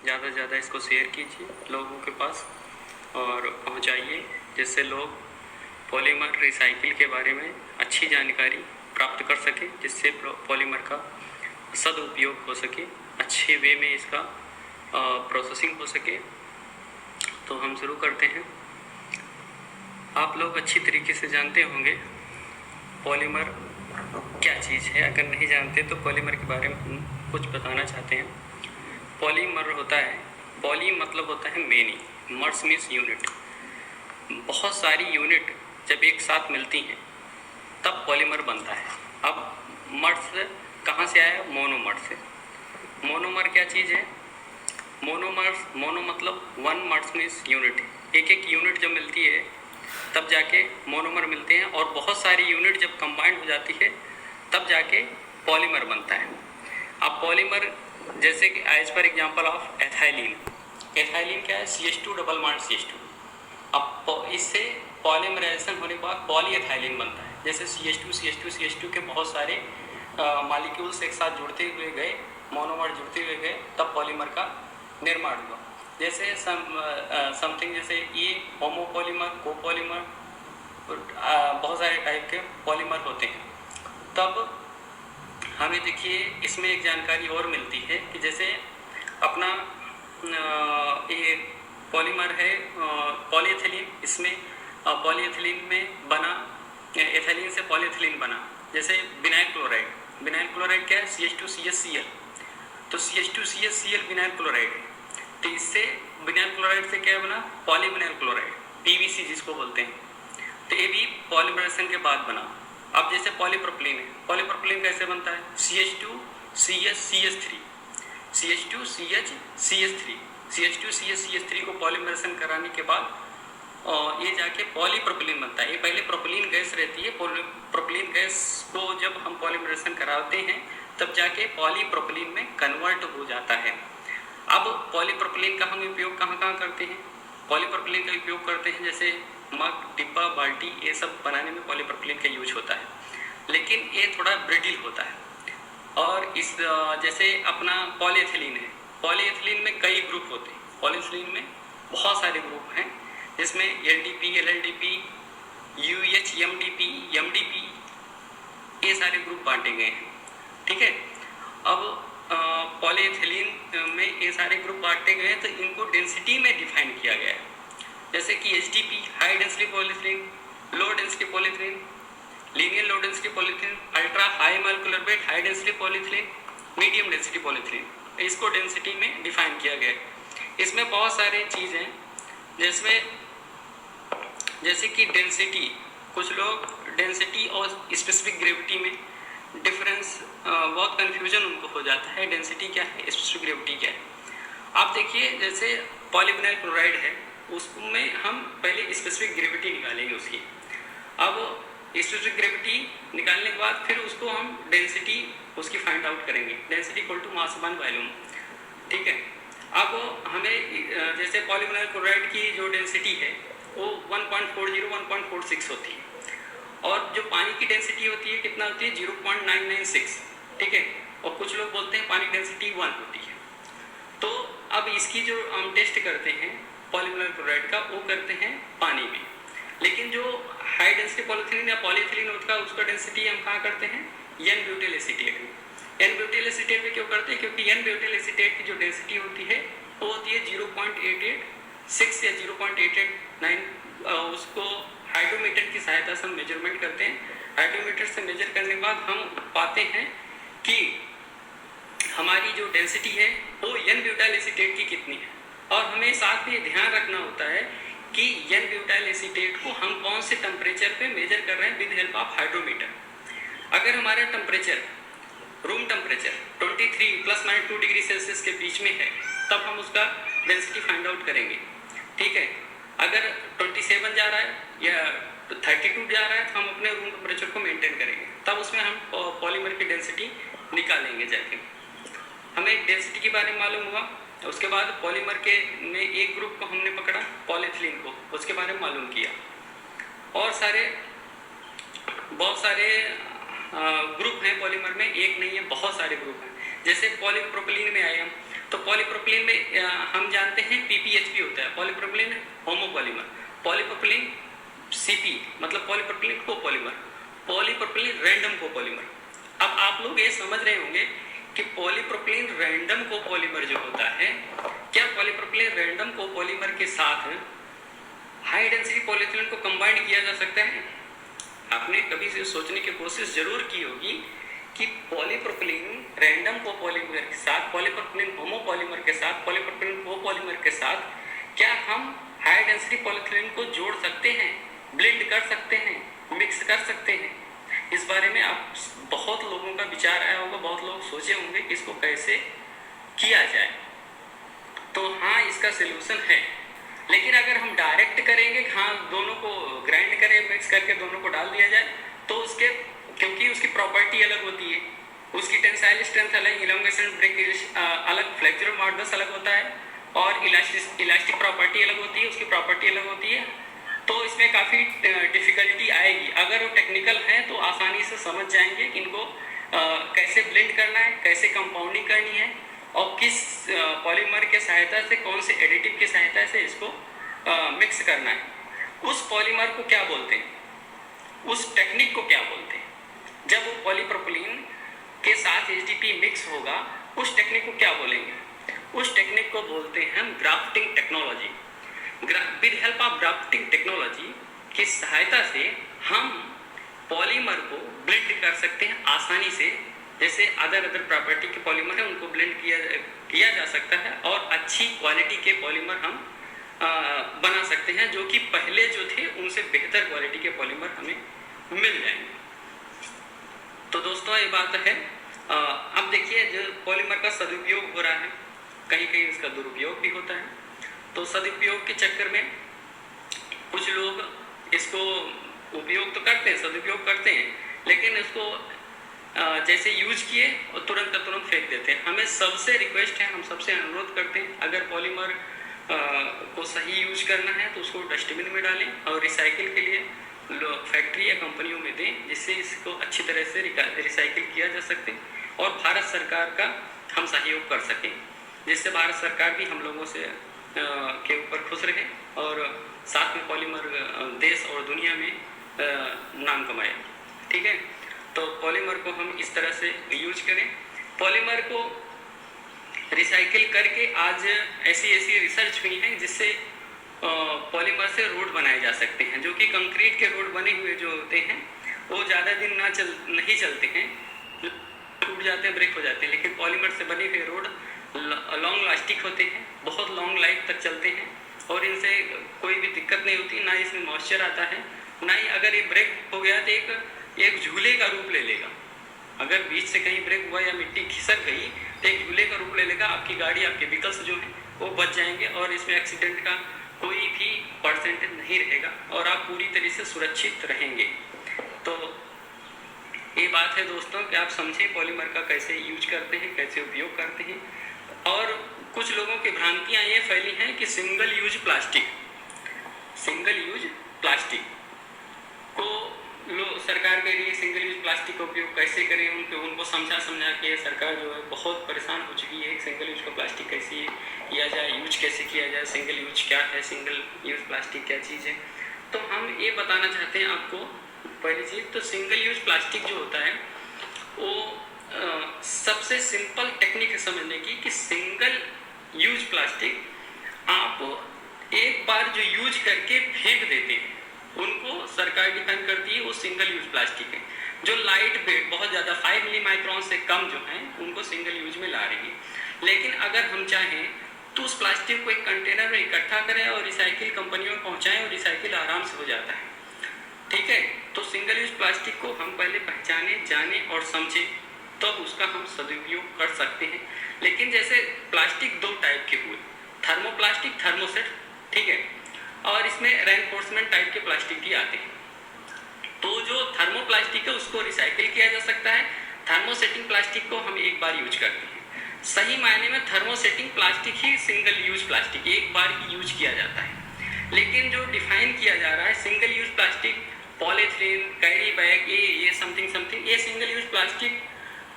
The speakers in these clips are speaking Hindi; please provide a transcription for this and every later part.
ज़्यादा से ज़्यादा इसको शेयर कीजिए लोगों के पास और पहुंचाइए, जिससे लोग पॉलीमर रिसाइकिल के बारे में अच्छी जानकारी प्राप्त कर सकें, जिससे पॉलीमर का सदुपयोग हो सके, अच्छे वे में इसका प्रोसेसिंग हो सके। तो हम शुरू करते हैं। आप लोग अच्छी तरीके से जानते होंगे पॉलीमर क्या चीज़ है। अगर नहीं जानते तो पॉलीमर के बारे में हम कुछ बताना चाहते हैं। पॉलीमर होता है, पॉली मतलब होता है मेनी, मर्स मीन्स यूनिट। बहुत सारी यूनिट जब एक साथ मिलती हैं तब पॉलीमर बनता है। अब मर्स कहाँ से आया? मोनोमर से। मोनोमर क्या चीज़ है? मोनो मतलब वन, मर्स मीन्स यूनिट। एक एक यूनिट जब मिलती है तब जाके मोनोमर मिलते हैं, और बहुत सारी यूनिट जब कंबाइंड हो जाती है तब जाके पॉलीमर बनता है। अब पॉलीमर जैसे कि as per example of ethylene. Ethylene क्या है? CH2 double bond CH2। अब इससे पॉलीमराइजेशन होने के बाद पॉलीएथाइलिन बनता है। जैसे CH2 के बहुत सारे मॉलिक्यूल्स एक साथ जुड़ते हुए गए, मोनोमर जुड़ते हुए गए, तब पॉलीमर का निर्माण हुआ। जैसे समथिंग जैसे ये होमोपॉलीमर, कोपॉलीमर, बहुत सारे टाइप के पॉलीमर होते हैं। तब हमें देखिए इसमें एक जानकारी और मिलती है कि जैसे अपना ये पॉलीमर है पॉलीएथिलीन। इसमें पॉलीएथिलीन में बना, एथिलीन से पॉलीएथिलीन बना। जैसे विनाइल क्लोराइड, विनाइल क्लोराइड क्या है? CH2CHCl। तो CH2CHCl विनाइल क्लोराइड है। तो इससे विनाइल क्लोराइड से क्या बना? पॉलीविनाइल क्लोराइड, PVC जिसको बोलते हैं। तो ये भी पॉलीमराइजेशन के बाद बना। अब जैसे पॉलीप्रोपिलीन है, पॉलीप्रोपिलीन कैसे बनता है? CH2CHCH3, CH2CHCH3 को पॉलीमराइजेशन कराने के बाद ये जाके पॉलीप्रोपिलीन बनता है। ये पहले प्रोपिलीन गैस रहती है। प्रोपिलीन गैस को जब हम पॉलीमराइजेशन कराते हैं तब जाके पॉलीप्रोपिलीन में कन्वर्ट हो जाता है। अब पॉलीप्रोपिलीन का हम उपयोग कहाँ कहाँ करते हैं? पॉलीप्रोपिलीन का उपयोग करते हैं जैसे मग, डिब्बा, बाल्टी, ये सब बनाने में पॉलीप्रोपिलीन का यूज होता है। लेकिन ये थोड़ा ब्रिटिल होता है। और इस जैसे अपना पॉलीएथिलीन है, पॉलीएथिलीन में कई ग्रुप होते हैं। पॉलीएथिलीन में बहुत सारे ग्रुप हैं, जिसमें LDP, LLDP, UH, MDP, MDP, ये सारे ग्रुप बांटे गए हैं। ठीक है। अब पॉलीएथिलीन में ये सारे ग्रुप बांटे गए हैं, तो इनको डेंसिटी में डिफाइन किया गया है। जैसे कि HDP high density polyethylene, low density polyethylene, linear low density polyethylene, ultra high molecular weight high density polyethylene, medium density polyethylene, इसको डेंसिटी में डिफाइन किया गया है। इसमें बहुत सारे चीज़ हैं, जिसमें जैसे कि डेंसिटी, कुछ लोग डेंसिटी और स्पेसिफिक ग्रेविटी में डिफरेंस, बहुत कन्फ्यूजन उनको हो जाता है। डेंसिटी क्या है, स्पेसिफिक ग्रेविटी क्या है? आप देखिए जैसे पॉलीविनाइल क्लोराइड है, उसमें हम पहले स्पेसिफिक ग्रेविटी निकालेंगे उसकी। अब स्पेसिफिक ग्रेविटी निकालने के बाद फिर उसको हम डेंसिटी उसकी फाइंड आउट करेंगे। Density equal to mass upon volume. ठीक है। अब हमें जैसे पॉलीविनाइल क्लोराइड की जो डेंसिटी है वो 1.40, 1.46 होती है, और जो पानी की डेंसिटी होती है कितना होती है? 0.996। ठीक है। और कुछ लोग बोलते हैं पानी डेंसिटी 1 होती है। तो अब इसकी जो हम टेस्ट करते हैं पॉलीविनाइल क्लोराइड का, वो करते हैं पानी में। लेकिन जो हाई डेंसिटी पॉलीएथिलीन या पॉलीएथिलीन होता है उसका डेंसिटी हम कहाँ करते हैं? N-ब्यूटाइल एसीटेट में। N-ब्यूटाइल एसीटेट में क्यों करते हैं? क्योंकि N-ब्यूटाइल एसीटेट की जो डेंसिटी होती है वो होती है 0.886 या 0.889। उसको हाइड्रोमीटर की सहायता से हम मेजरमेंट करते हैं। हाइड्रोमीटर से मेजर करने के बाद हम पाते हैं कि हमारी जो डेंसिटी है वो N-ब्यूटाइल एसीटेट की कितनी है। और हमें साथ में ध्यान रखना होता है कि N-ब्यूटाइल एसीटेट को हम कौन से टेम्परेचर पे मेजर कर रहे हैं विद हेल्प ऑफ हाइड्रोमीटर। अगर हमारा temperature, room temperature 23 ± 2 degree Celsius के बीच में है, तब हम उसका डेंसिटी फाइंड आउट करेंगे। ठीक है। अगर 27 जा रहा है या 32 जा रहा है तो हम अपने रूम टेम्परेचर को मेंटेन करेंगे, तब उसमें हम पॉलीमर की डेंसिटी निकालेंगे जाके। हमें डेंसिटी के बारे में मालूम हुआ। उसके बाद पॉलीमर के में एक ग्रुप को हमने पकड़ा, पॉलीएथिलीन को, उसके बारे में मालूम किया। और बहुत सारे ग्रुप हैं पॉलीमर में, एक नहीं है, बहुत सारे ग्रुप हैं। जैसे पॉलीप्रोपिलीन में आए हम, तो पॉलीप्रोपिलीन में हम जानते हैं PPHP होता है, पॉलीप्रोपिलीन होमोपॉलीमर, पॉलीप्रोपिलीन CP मतलब polypropylene copolymer, polypropylene random copolymer. अब आप लोग ये समझ रहे होंगे कि पॉलीप्रोपिलीन रैंडम कोपॉलीमर जो होता है, क्या पॉलीप्रोपिलीन रैंडम कोपॉलीमर के साथ हाई डेंसिटी पॉलीइथिलीन को कंबाइन किया जा सकता है? आपने कभी से सोचने की कोशिश जरूर की होगी कि पॉलीप्रोपिलीन रैंडम कोपॉलीमर के साथ, पॉलीप्रोपिलीन होमोपॉलीमर के साथ, पॉलीप्रोपिलीन कोपॉलीमर के साथ क्या हम हाई डेंसिटी पॉलीइथिलीन को जोड़ सकते हैं, ब्लेंड कर सकते हैं, मिक्स कर सकते हैं? इस बारे में आप बहुत लोगों का विचार आया होगा, बहुत लोग सोचे होंगे कि इसको कैसे किया जाए। तो हाँ, इसका सलूशन है, लेकिन अगर हम डायरेक्ट करेंगे, हाँ दोनों को ग्राइंड करें, मिक्स करके दोनों को डाल दिया जाए, तो उसके क्योंकि उसकी प्रॉपर्टी अलग होती है, उसकी टेंसाइल स्ट्रेंथ अलग, इलोंगेशन ब्रेकेज अलग, फ्लेक्चर मॉडुलस अलग होता है, और इलास्टिक प्रॉपर्टी अलग होती है, उसकी प्रॉपर्टी अलग होती है। तो इसमें काफ़ी डिफिकल्टी आएगी। अगर वो टेक्निकल है तो आसानी से समझ जाएंगे कि इनको कैसे ब्लेंड करना है, कैसे कंपाउंडिंग करनी है, और किस पॉलीमर के सहायता से, कौन से एडिटिव की सहायता से इसको मिक्स करना है। उस पॉलीमर को क्या बोलते हैं, उस टेक्निक को क्या बोलते हैं? जब वो पॉलीप्रोपिलीन के साथ HDP मिक्स होगा, उस टेक्निक को क्या बोलेंगे? उस टेक्निक को बोलते हैं हम grafting technology. With help of grafting technology की सहायता से हम पॉलीमर को ब्लेंड कर सकते हैं आसानी से। जैसे अदर प्रॉपर्टी के पॉलीमर है, उनको ब्लेंड किया जा सकता है, और अच्छी क्वालिटी के पॉलीमर हम बना सकते हैं, जो कि पहले जो थे उनसे बेहतर क्वालिटी के पॉलीमर हमें मिल जाएंगे। तो दोस्तों ये बात है। अब देखिए, जो पॉलीमर का सदुपयोग हो रहा है, कहीं कहीं इसका दुरुपयोग भी होता है। तो सदुपयोग के चक्कर में कुछ लोग इसको उपयोग तो करते हैं, सदुपयोग करते हैं, लेकिन इसको जैसे यूज किए और तुरंत का तुरंत फेंक देते हैं। हमें सबसे रिक्वेस्ट है, हम सबसे अनुरोध करते हैं, अगर पॉलीमर को सही यूज करना है तो उसको डस्टबिन में डालें और रिसाइकिल के लिए फैक्ट्री या कंपनियों में दें, जिससे इसको अच्छी तरह से रिसाइकिल किया जा सके, और भारत सरकार का हम सहयोग कर सकें, जिससे भारत सरकार भी हम लोगों से के ऊपर खुश रहे और साथ में पॉलीमर देश और दुनिया में नाम कमाए। ठीक है, तो पॉलीमर को हम इस तरह से यूज करें। पॉलीमर को रिसाइकिल करके आज ऐसी रिसर्च हुई है जिससे पॉलीमर से रोड बनाए जा सकते हैं, जो कि कंक्रीट के रोड बने हुए जो होते हैं वो ज़्यादा दिन नहीं चलते हैं, टूट जाते हैं, ब्रेक हो जाते हैं, लेकिन पॉलीमर से बने हुए रोड लॉन्ग लास्टिक होते हैं, बहुत लॉन्ग लाइफ तक चलते हैं, और इनसे कोई भी दिक्कत नहीं होती, ना इसमें मॉइस्चर आता है, ना ही अगर ये ब्रेक हो गया तो एक झूले का रूप ले लेगा। अगर बीच से कहीं ब्रेक हुआ या मिट्टी खिसक गई तो एक झूले का रूप ले लेगा, आपकी गाड़ी, आपके व्हीकल्स जो हैं वो बच जाएंगे, और इसमें एक्सीडेंट का कोई भी परसेंटेज नहीं रहेगा, और आप पूरी तरह से सुरक्षित रहेंगे। तो ये बात है दोस्तों कि आप समझें पॉलीमर का कैसे यूज करते हैं, कैसे उपयोग करते हैं। और कुछ लोगों की भ्रांतियां ये फैली हैं कि सिंगल यूज प्लास्टिक को सरकार के लिए सिंगल यूज प्लास्टिक का उपयोग कैसे करें, उनको समझा के सरकार जो है बहुत परेशान हो चुकी है। सिंगल यूज का प्लास्टिक कैसे किया जाए, यूज कैसे किया जाए, सिंगल यूज क्या है, सिंगल यूज प्लास्टिक क्या चीज़ है। तो हम ये बताना चाहते हैं आपको। पहली चीज़ तो सिंगल यूज प्लास्टिक जो होता है वो सबसे सिंपल टेक्निक है समझने की कि सिंगल यूज प्लास्टिक आप एक बार जो यूज करके फेंक देते हैं उनको सरकार डिफाइन करती है वो सिंगल यूज प्लास्टिक है। जो लाइट वेट बहुत ज़्यादा 5 मिली माइक्रोन से कम जो है उनको सिंगल यूज में ला रही है। लेकिन अगर हम चाहें तो उस प्लास्टिक को एक कंटेनर में इकट्ठा करें और रिसाइकिल कंपनियों में पहुँचाएँ और रिसाइकिल आराम से हो जाता है। ठीक है, तो सिंगल यूज प्लास्टिक को हम पहले पहचाने, जाने और समझें, तब तो उसका हम सदुपयोग कर सकते हैं। लेकिन जैसे प्लास्टिक 2 टाइप के हुए, थर्मोप्लास्टिक, थर्मोसेट, ठीक है, और इसमें रेनफोर्समेंट टाइप के प्लास्टिक भी आते हैं। तो जो थर्मोप्लास्टिक है उसको रिसाइकिल किया जा सकता है, थर्मोसेटिंग प्लास्टिक को हम एक बार यूज करते हैं। सही मायने में थर्मोसेटिंग प्लास्टिक ही सिंगल यूज प्लास्टिक एक बार ही यूज किया जाता है। लेकिन जो डिफाइन किया जा रहा है single use plastic, polythene, carry bag, ये समथिंग, ये सिंगल यूज प्लास्टिक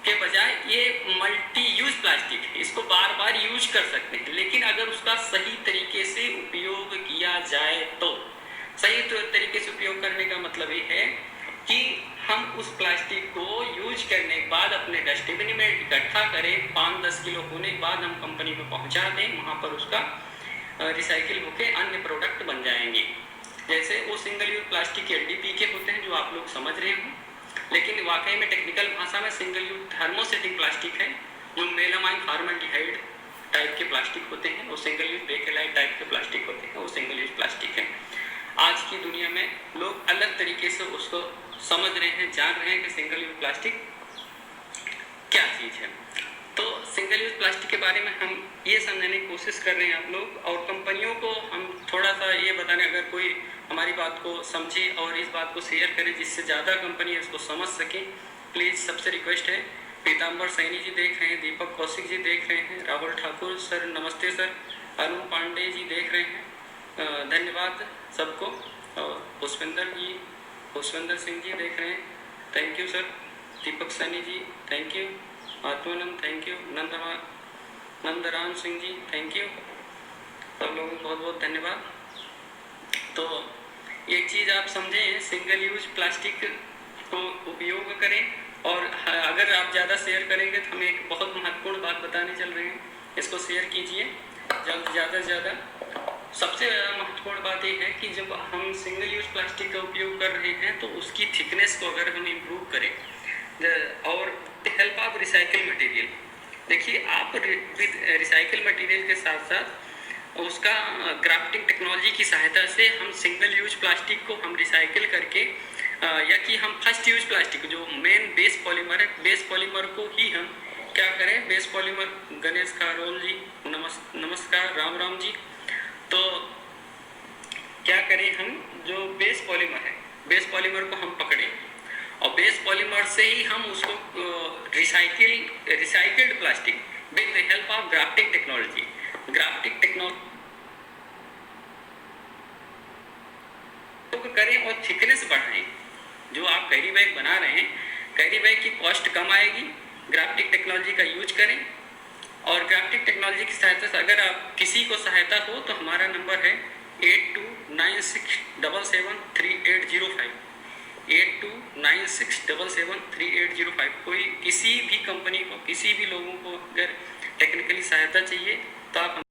के बजाय ये मल्टी यूज प्लास्टिक है, इसको बार बार यूज कर सकते हैं, लेकिन अगर उसका सही तरीके से उपयोग किया जाए तो। सही तरीके से उपयोग करने का मतलब ये है कि हम उस प्लास्टिक को यूज करने के बाद अपने डस्टबिन में इकट्ठा करें, 5-10 किलो होने के बाद हम कंपनी में पहुंचा दें, वहां पर उसका रिसाइकिल होकर अन्य प्रोडक्ट बन जाएंगे। जैसे वो सिंगल यूज प्लास्टिक LDP के होते हैं जो आप लोग समझ रहे हो, लेकिन वाकई में टेक्निकल भाषा में सिंगल यूज थर्मोसेटिक प्लास्टिक है, जो मेलामाइन फॉर्मल्डिहाइड टाइप के प्लास्टिक होते हैं, वो सिंगल यूज बेकेलाइट टाइप के प्लास्टिक होते हैं, वो सिंगल यूज प्लास्टिक है। आज की दुनिया में लोग अलग तरीके से उसको समझ रहे हैं, जान रहे हैं कि सिंगल यूज प्लास्टिक क्या चीज़ है। तो सिंगल यूज प्लास्टिक के बारे में हम ये समझने की कोशिश कर रहे हैं आप लोग, और कंपनियों को हम थोड़ा सा ये बताने, अगर कोई हमारी बात को समझे और इस बात को शेयर करे जिससे ज़्यादा कंपनी इसको समझ सके, प्लीज़ सबसे रिक्वेस्ट है। पीताम्बर सैनी जी देख रहे हैं, दीपक कौशिक जी देख रहे हैं, राहुल ठाकुर सर नमस्ते सर, अरुण पांडे जी देख रहे हैं, धन्यवाद सबको। और पुष्पेंद्र सिंह जी देख रहे हैं, thank you sir. Deepak Saini ji thank you, Atmanand thank you, Nandram Singh ji thank you, सब लोगों को बहुत बहुत धन्यवाद। तो एक चीज़ आप समझें, सिंगल यूज प्लास्टिक को उपयोग करें, और अगर आप ज़्यादा शेयर करेंगे तो हम एक बहुत महत्वपूर्ण बात बताने चल रहे हैं, इसको शेयर कीजिए ज़्यादा से ज़्यादा। सबसे महत्वपूर्ण बात यह है कि जब हम सिंगल यूज प्लास्टिक का उपयोग कर रहे हैं तो उसकी थिकनेस को अगर हम इम्प्रूव करें, और हेल्प ऑफ रिसाइकिल मटेरियल, देखिए आप रिसाइकिल मटेरियल के साथ साथ उसका ग्राफ्टिंग टेक्नोलॉजी की सहायता से हम सिंगल यूज प्लास्टिक को हम रिसाइकिल करके, या कि हम फर्स्ट यूज प्लास्टिक जो मेन बेस पॉलीमर है, बेस पॉलीमर को ही हम क्या करें, बेस पॉलीमर, गणेश खारोल जी नमस्कार, राम जी। तो क्या करें, हम जो बेस पॉलीमर है, बेस पॉलीमर को हम पकड़ें और बेस पॉलीमर से ही हम उसको recycled plastic with the help of grafting technology करें और थिकनेस बढ़ाएं। जो आप कैरी बैग बना रहे हैं, कैरी बैग की कॉस्ट कम आएगी, ग्राफ्टिंग टेक्नोलॉजी का यूज करें। और ग्राफ्टिंग टेक्नोलॉजी की सहायता से अगर आप किसी को सहायता हो तो हमारा नंबर है 8296773805, 8296773805। कोई किसी भी कंपनी को, किसी भी लोगों को अगर टेक्निकली सहायता चाहिए तो आप